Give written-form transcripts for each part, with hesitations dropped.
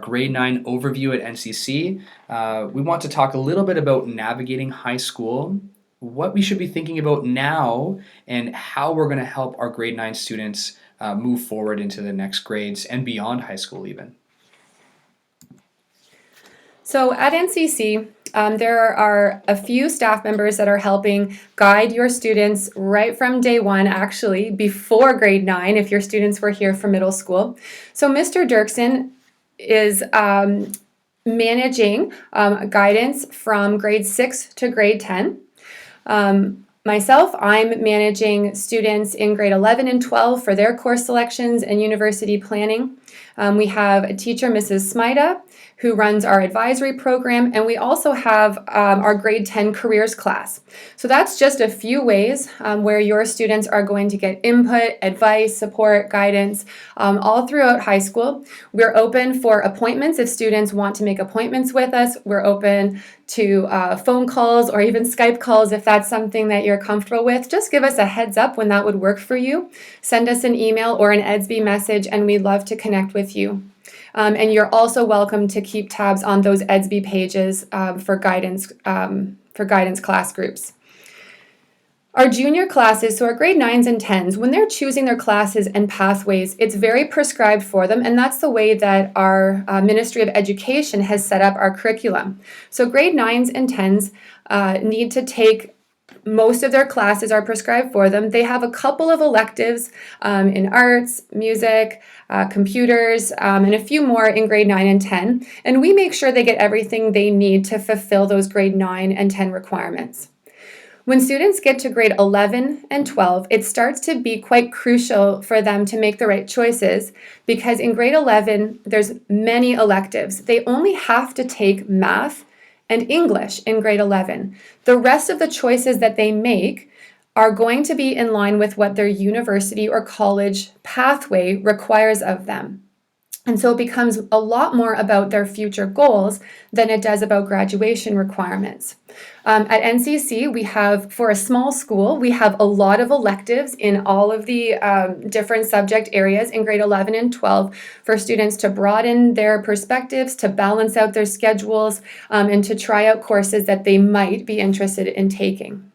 grade 9 overview at NCC. We want to talk a little bit about navigating high school, what we should be thinking about now, and how we're going to help our grade 9 students move forward into the next grades and beyond high school even. So at NCC, there are a few staff members that are helping guide your students right from day one, actually, before grade 9, if your students were here for middle school. So Mr. Dirksen is managing guidance from grade 6 to grade 10. Myself, I'm managing students in grade 11 and 12 for their course selections and university planning. We have a teacher, Mrs. Smida, who runs our advisory program, and we also have our grade 10 careers class. So that's just a few ways where your students are going to get input, advice, support, guidance, all throughout high school. We're open for appointments if students want to make appointments with us. We're open to phone calls or even Skype calls if that's something that you're comfortable with. Just give us a heads up when that would work for you. Send us an email or an EDSB message, and we'd love to connect with you. And you're also welcome to keep tabs on those EDSB pages for guidance class groups. Our junior classes, so our grade 9s and 10s, when they're choosing their classes and pathways, it's very prescribed for them, and that's the way that our Ministry of Education has set up our curriculum. So grade 9s and 10s need to take, most of their classes are prescribed for them. They have a couple of electives in arts, music, computers, and a few more in grade 9 and 10, and we make sure they get everything they need to fulfill those grade 9 and 10 requirements. When students get to grade 11 and 12, it starts to be quite crucial for them to make the right choices, because in grade 11, there's many electives. They only have to take math and English in grade 11. The rest of the choices that they make are going to be in line with what their university or college pathway requires of them. And so it becomes a lot more about their future goals than it does about graduation requirements. At NCC, we have, for a small school, we have a lot of electives in all of the different subject areas in grade 11 and 12 for students to broaden their perspectives, to balance out their schedules, and to try out courses that they might be interested in taking.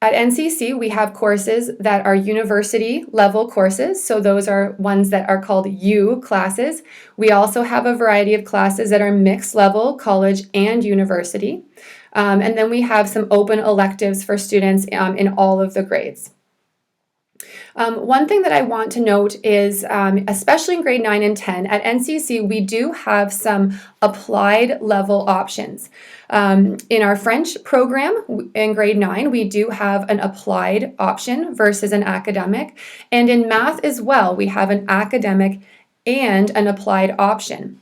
At NCC, we have courses that are university level courses. So those are ones that are called U classes. We also have a variety of classes that are mixed level, college and university. And then we have some open electives for students in all of the grades. One thing that I want to note is, especially in grade 9 and 10, at NCC, we do have some applied level options. In our French program in grade 9, we do have an applied option versus an academic. And in math as well, we have an academic and an applied option.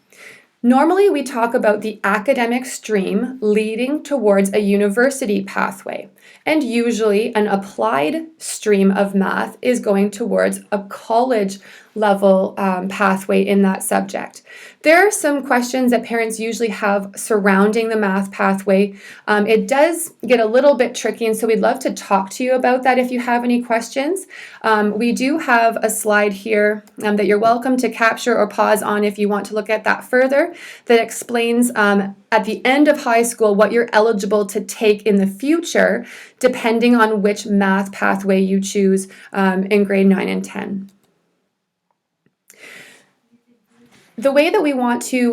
Normally, we talk about the academic stream leading towards a university pathway, and usually an applied stream of math is going towards a college level pathway in that subject. There are some questions that parents usually have surrounding the math pathway. It does get a little bit tricky, and so we'd love to talk to you about that if you have any questions. We do have a slide here that you're welcome to capture or pause on if you want to look at that further, that explains at the end of high school what you're eligible to take in the future, depending on which math pathway you choose in grade 9 and 10. The way that we want to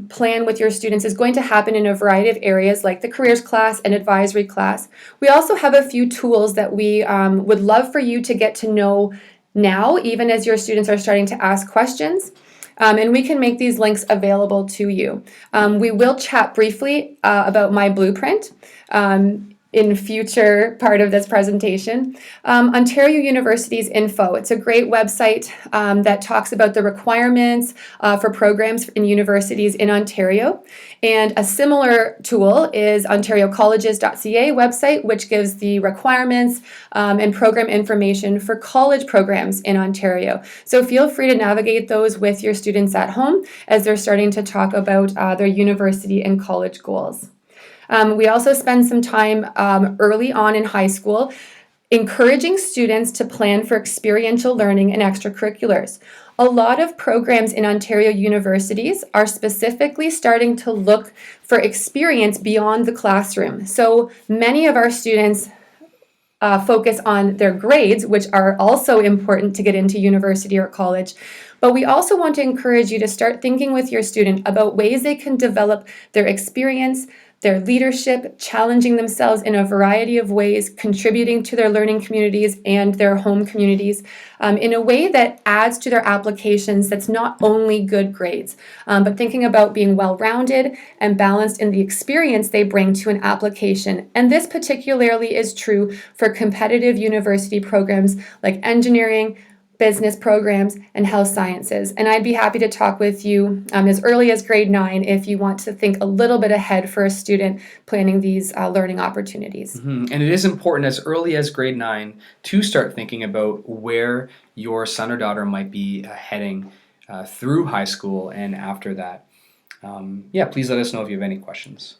plan with your students is going to happen in a variety of areas like the careers class and advisory class. We also have a few tools that we would love for you to get to know now, even as your students are starting to ask questions. And we can make these links available to you. We will chat briefly about my blueprint in future part of this presentation. Ontario University's info. It's a great website that talks about the requirements for programs in universities in Ontario. And a similar tool is ontariocolleges.ca website, which gives the requirements and program information for college programs in Ontario. So feel free to navigate those with your students at home as they're starting to talk about their university and college goals. We also spend some time early on in high school encouraging students to plan for experiential learning and extracurriculars. A lot of programs in Ontario universities are specifically starting to look for experience beyond the classroom. So many of our students focus on their grades, which are also important to get into university or college. But we also want to encourage you to start thinking with your student about ways they can develop their experience, their leadership, challenging themselves in a variety of ways, contributing to their learning communities and their home communities in a way that adds to their applications that's not only good grades, but thinking about being well-rounded and balanced in the experience they bring to an application. And this particularly is true for competitive university programs like engineering, business programs, and health sciences. And I'd be happy to talk with you as early as grade 9 if you want to think a little bit ahead for a student planning these learning opportunities. And it is important as early as grade 9 to start thinking about where your son or daughter might be heading through high school and after that. Yeah, please let us know if you have any questions.